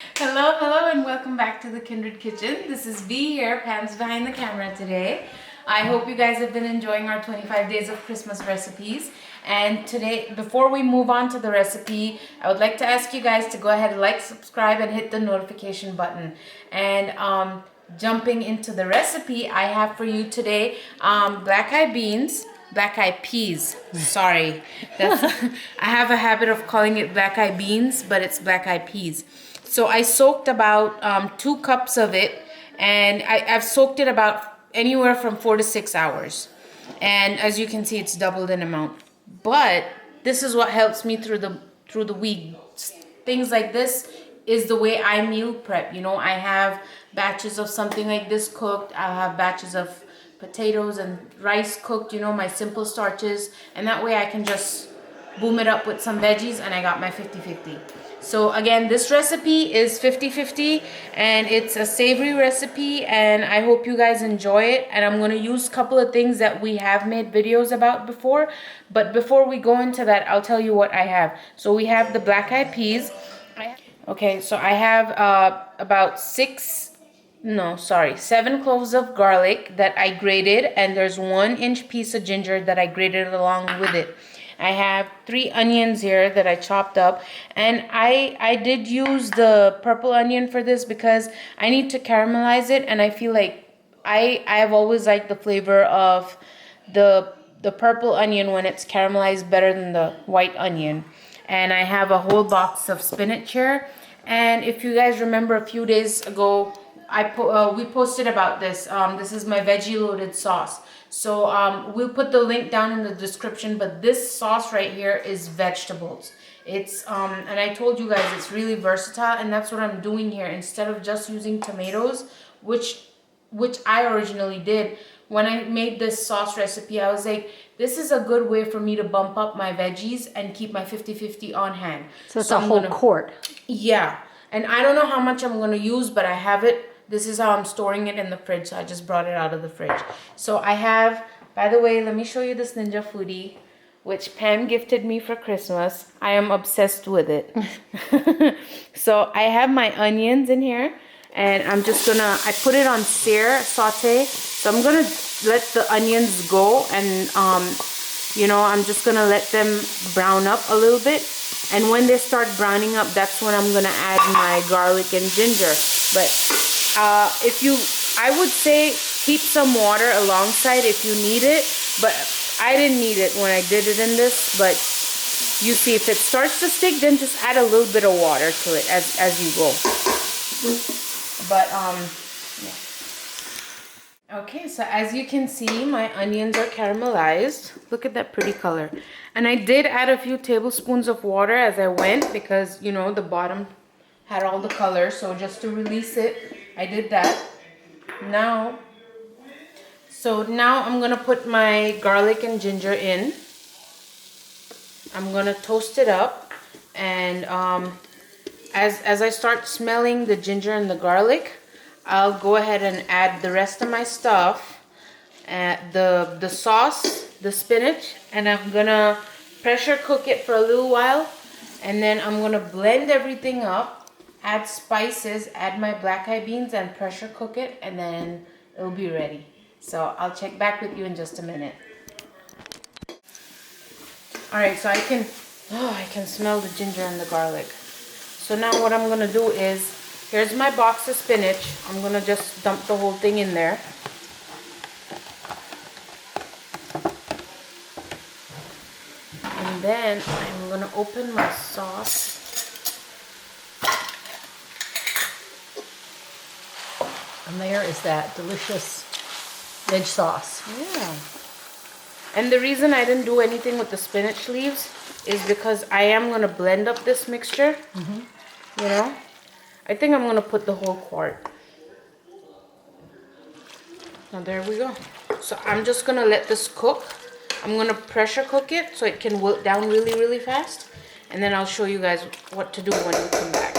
Hello, and welcome back to the Kindred Kitchen. This is V here, Pam's behind the camera today. I hope you guys have been enjoying our 25 days of Christmas recipes. And today, before we move on to the recipe, I would like to ask you guys to go ahead and like, subscribe, and hit the notification button. And jumping into the recipe, I have for you today black eyed peas. Sorry, that's I have a habit of calling it black eyed beans, but it's black eyed peas. So I soaked about 2 cups of it, and I've soaked it about anywhere from 4 to 6 hours. And as you can see, it's doubled in amount. But this is what helps me through the week. Things like this is the way I meal prep. You know, I have batches of something like this cooked. I'll have batches of potatoes and rice cooked, you know, my simple starches. And that way I can just boom it up with some veggies and I got my 50-50. So again, this recipe is 50-50 and it's a savory recipe, and I hope you guys enjoy it. And I'm going to use a couple of things that we have made videos about before. But before we go into that, I'll tell you what I have. So we have the black eyed peas. Okay, so I have about 7 cloves of garlic that I grated, and there's 1-inch piece of ginger that I grated along with it. I have 3 onions here that I chopped up, and I did use the purple onion for this because I need to caramelize it, and I feel like I have always liked the flavor of the purple onion when it's caramelized better than the white onion. And I have a whole box of spinach here, and if you guys remember a few days ago, we posted about this. This is my veggie loaded sauce. So we'll put the link down in the description, but this sauce right here is vegetables. It's and I told you guys it's really versatile, and that's what I'm doing here. Instead of just using tomatoes, which I originally did when I made this sauce recipe, I was like, this is a good way for me to bump up my veggies and keep my 50-50 on hand. So it's a whole quart. Yeah, and I don't know how much I'm going to use, but I have it. This is how I'm storing it in the fridge, so I just brought it out of the fridge. So I have, by the way, let me show you this Ninja Foodie, which Pam gifted me for Christmas. I am obsessed with it. So I have my onions in here, and I'm just gonna, I put it on sauté. So I'm gonna let the onions go, and you know, I'm just gonna let them brown up a little bit. And when they start browning up, that's when I'm gonna add my garlic and ginger. But I would say keep some water alongside if you need it, but I didn't need it when I did it in this. But you see, if it starts to stick, then just add a little bit of water to it as you go. But yeah. Okay, so as you can see, my onions are caramelized. Look at that pretty color. And I did add a few tablespoons of water as I went because, you know, the bottom had all the color. So just to release it, I did that. Now I'm going to put my garlic and ginger in. I'm going to toast it up. And as I start smelling the ginger and the garlic, I'll go ahead and add the rest of my stuff, the sauce, the spinach, and I'm gonna pressure cook it for a little while, and then I'm gonna blend everything up, add spices, add my black eyed beans, and pressure cook it, and then it'll be ready. So I'll check back with you in just a minute. All right, so I can smell the ginger and the garlic. So now what I'm gonna do is, here's my box of spinach. I'm going to just dump the whole thing in there. And then I'm going to open my sauce. And there is that delicious veg sauce. Yeah. And the reason I didn't do anything with the spinach leaves is because I am going to blend up this mixture. You know? I think I'm going to put the whole quart. Now there we go. So I'm just going to let this cook. I'm going to pressure cook it so it can wilt down really, really fast. And then I'll show you guys what to do when we come back.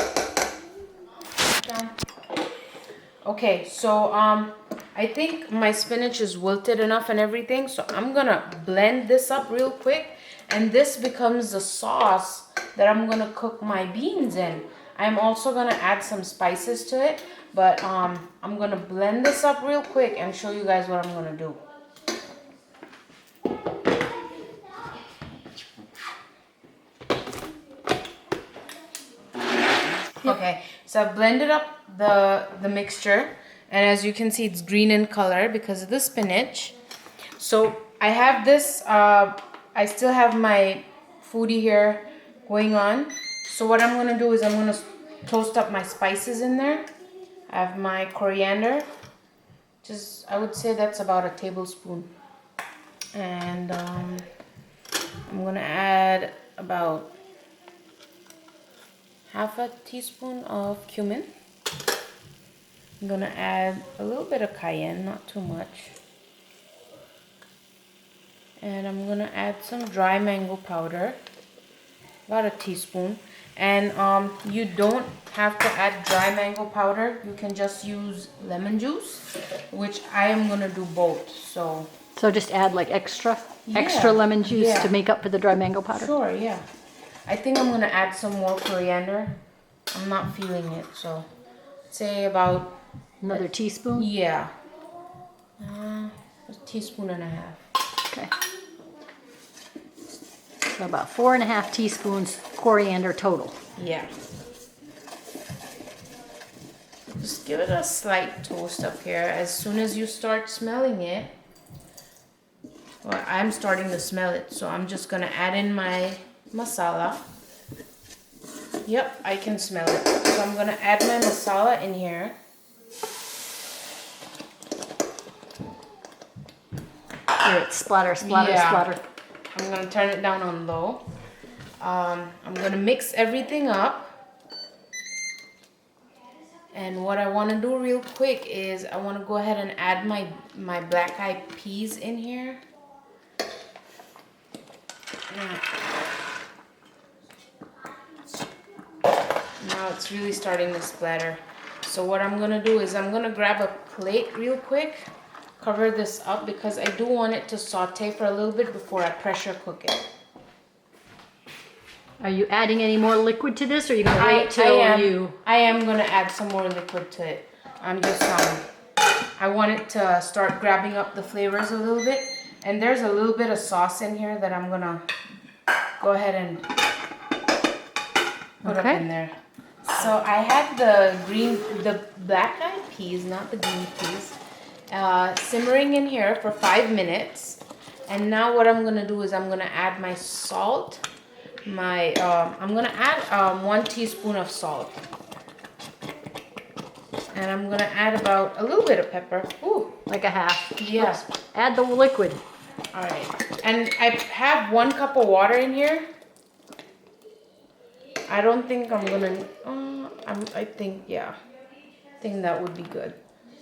Okay, so I think my spinach is wilted enough and everything. So I'm going to blend this up real quick. And this becomes the sauce that I'm going to cook my beans in. I'm also gonna add some spices to it, but I'm gonna blend this up real quick and show you guys what I'm gonna do. Okay, so I've blended up the mixture, and as you can see, it's green in color because of the spinach. So I have this, I still have my foodie here going on. So what I'm gonna do is I'm gonna toast up my spices in there. I have my coriander, I would say that's about a tablespoon. And I'm gonna add about half a teaspoon of cumin. I'm gonna add a little bit of cayenne, not too much. And I'm gonna add some dry mango powder, about a teaspoon. And you don't have to add dry mango powder. You can just use lemon juice, which I am gonna do both. So just add like extra Yeah, lemon juice yeah. to make up for the dry mango powder. Sure, yeah. I think I'm gonna add some more coriander. I'm not feeling it, so say about Another teaspoon. yeah, a teaspoon and a half. Okay. So about 4.5 teaspoons coriander total. Yeah. Just give it a slight toast up here. As soon as you start smelling it, well, I'm starting to smell it, so I'm just gonna add in my masala. Yep, I can smell it. So I'm gonna add my masala in here. Hear it splatter, splatter, Yeah. splatter. I'm gonna turn it down on low. I'm gonna mix everything up. And what I wanna do real quick is I wanna go ahead and add my black eyed peas in here. Now it's really starting to splatter. So what I'm gonna do is I'm gonna grab a plate real quick, cover this up because I do want it to saute for a little bit before I pressure cook it. Are you adding any more liquid to this, or are you gonna wait till I am gonna add some more liquid to it. I'm just I want it to start grabbing up the flavors a little bit, and there's a little bit of sauce in here that I'm gonna go ahead and put up in there. So I had the black eyed peas, not the green peas, simmering in here for 5 minutes, and now what I'm gonna do is I'm gonna add my salt. I'm gonna add 1 teaspoon of salt, and I'm gonna add about a little bit of pepper. Ooh, like a half? yeah. Oops. Add the liquid. All right, and I have 1 cup of water in here. I don't think I'm gonna. I think that would be good.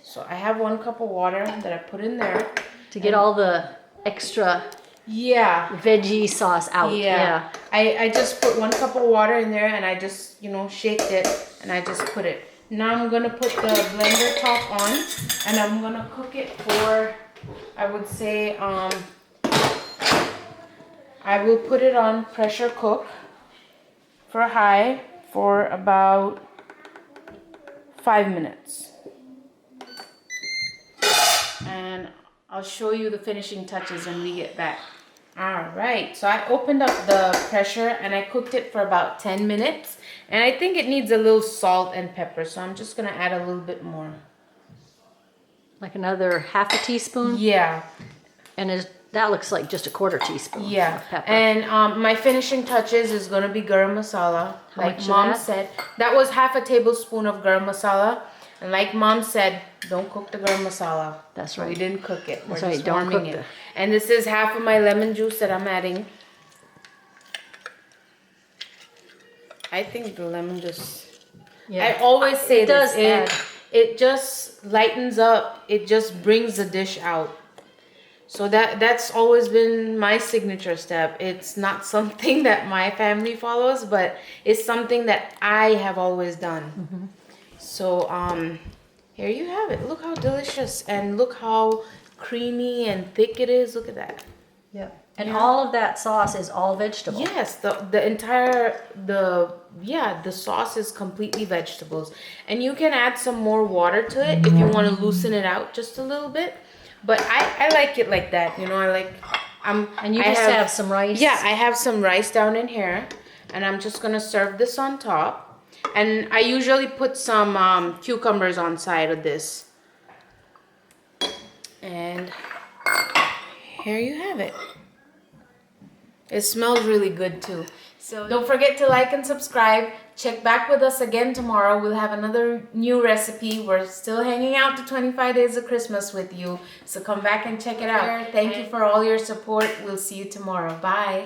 So I have 1 cup of water that I put in there To get all the extra veggie sauce out. Yeah. I just put 1 cup of water in there and I just, shaked it and I just put it. Now I'm gonna put the blender top on and I'm gonna cook it for, I would say, I will put it on pressure cook for high for about 5 minutes. And I'll show you the finishing touches when we get back. All right, so I opened up the pressure and I cooked it for about 10 minutes. And I think it needs a little salt and pepper, so I'm just gonna add a little bit more. Like another half a teaspoon? Yeah. And that looks like just a 1/4 teaspoon of pepper. And my finishing touches is gonna be garam masala. How like much Mom of that? said, that was half a tablespoon of garam masala. And like Mom said, don't cook the garam masala. That's right. We didn't cook it. That's We're right, just don't warming cook it. And this is half of my lemon juice that I'm adding. I think the lemon juice. I always say this. It just lightens up. It just brings the dish out. So that's always been my signature step. It's not something that my family follows, but it's something that I have always done. Mm-hmm. So here you have it. Look how delicious and look how creamy and thick it is. Look at that. Yep. And all of that sauce is all vegetable. Yes, the entire the sauce is completely vegetables, and you can add some more water to it if you want to loosen it out just a little bit. But I like it like that. You know, And you just have some rice. Yeah, I have some rice down in here, and I'm just gonna serve this on top. And I usually put some cucumbers on side of this. And here you have it. It smells really good too. So don't forget to like and subscribe. Check back with us again tomorrow. We'll have another new recipe. We're still hanging out to 25 days of Christmas with you. So come back and check it out. Thank you for all your support. We'll see you tomorrow. Bye.